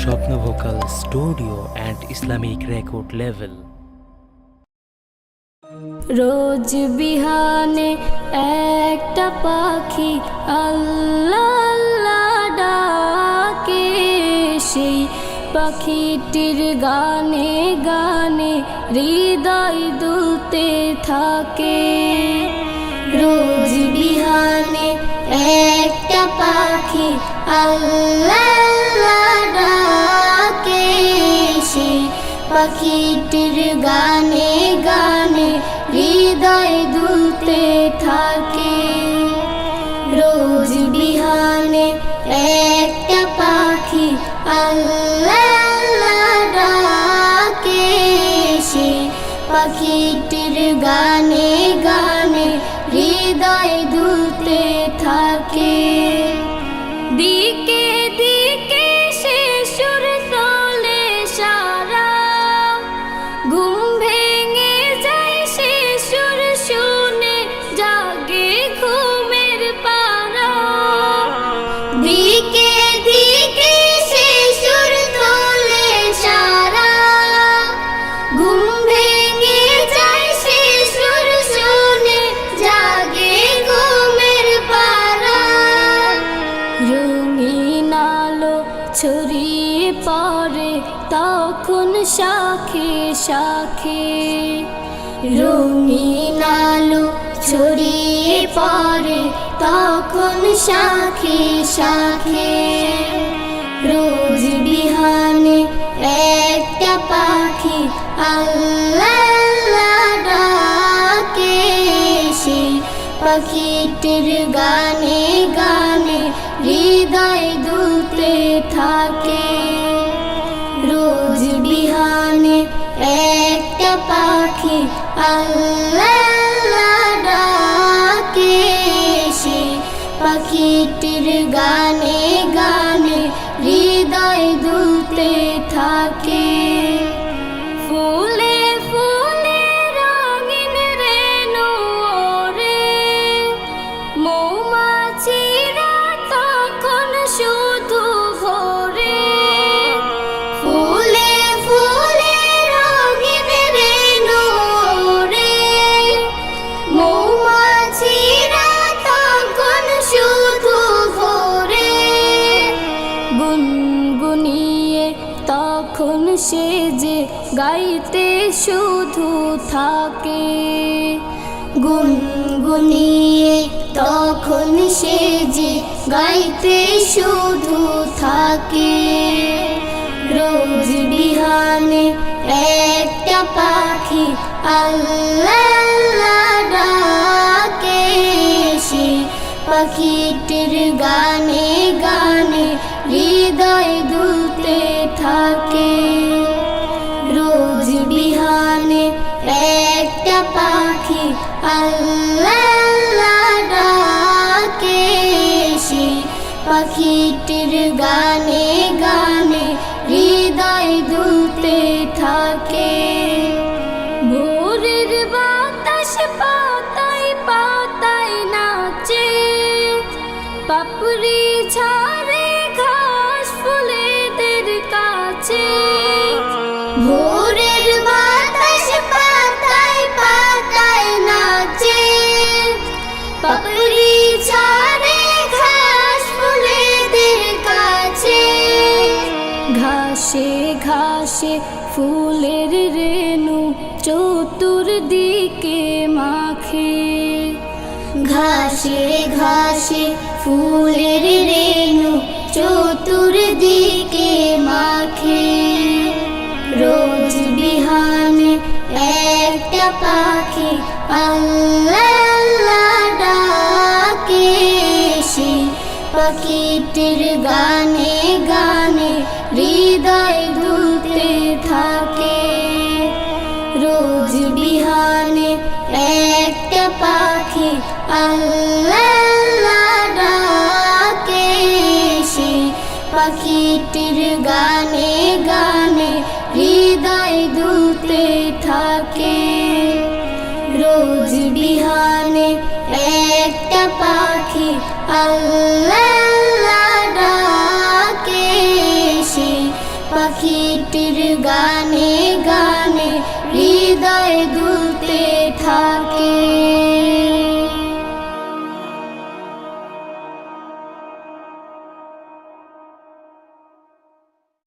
স্বপ্ন vocal studio and Islamic record level. রোজ বিহানে একটা পাখি আল্লাহ আল্লাহ ডাকে, সেই পাখিটির গানে গানে হৃদয় দুলতে থাকে। রোজ বিহানে একটা পাখি আল্লাহ আল্লাহ ডাকে, সেই পাখিটির গানে গানে হৃদয় দুলতে থাকে। রোজ বিহানে একটা পাখি আল্লাহ আল্লাহ ডাকে, সেই পাখিটির গানে গানে হৃদয় দুলতে থাকে। দিকে দিকে সে সুর তোলে সারা, ঘুম ভেঙে যায় সে সুর শুনে জাগে ঘুমের পারা। দিকে দিকে সে সুর তোলে সারা, ঘুম ভেঙে যায় সে সুর শুনে জাগে ঘুমের পারা। রঙিন আলো ছড়িয়ে পড়ে তখন শাখে শাখে, রঙিন আলো ছড়িয়ে পড়ে তখন শাখে শাখে। রোজ বিহানে একটা পাখি আল্লাহ আল্লাহ ডাকে, সেই পাখিটির গানে গানে হৃদয় দুলতে থাকে। রোজ বিহানে একটা পাখি আল্লাহ আল্লাহ ডাকে, সেই পাখিটির গানে গানে হৃদয় দুলতে থাকে। ফুলে ফুলে রঙিন রেণু ওড়ে, মৌমাছিরা তখন শুধু ঘোরে। ফুলে ফুলে রঙিন রেণু ওড়ে, মৌমাছিরা তখন শুধু ঘোরে। গুনগুনিয়ে তখন সে যে গাইতে শুধু থাকে, গুনগুনিয়ে তখন সে যে গাইতে শুধু থাকে। রোজ বিহানে একটা পাখি আল্লাহ আল্লাহ ডাকে, সেই পাখিটির গানে গানে হৃদয় দুলতে থাকে। রোজ বিহানে একটা পাখি আল্লাহ আল্লাহ ডাকে, সেই পাখিটির গানে গানে হৃদয় দুলতে থাকে। ভোরের বাতাস পাতায় পাতায় নাচে, পাপড়ি ঝরে ঘাস ফুলেদের কাছে। ভোরের বাতাস পাতায় পাতায় নাচে, পাপড়ি ঝরে ঘাস ফুলেদের কাছে। ঘাসে ঘাসে ফুলের রেণু চতুর্দিকে মাখে, ঘাসে ঘাসে ফুলের রেণু চতুর্দিকে মাখে। রোজ বিহানে একটা পাখি আল্লাহ আল্লাহ ডাকে, সেই পাখিটির গানে গানে হৃদয় দুলতে থাকে। রোজ বিহানে একটা পাখি আল্লাহ আল্লাহ ডাকে, সেই পাখিটির গানে গানে হৃদয় দুলতে থাকে। রোজ বিহানে একটা পাখি আল্লাহ আল্লাহ ডাকে, সেই গানে গানে হৃদয় দুলতে থাকে।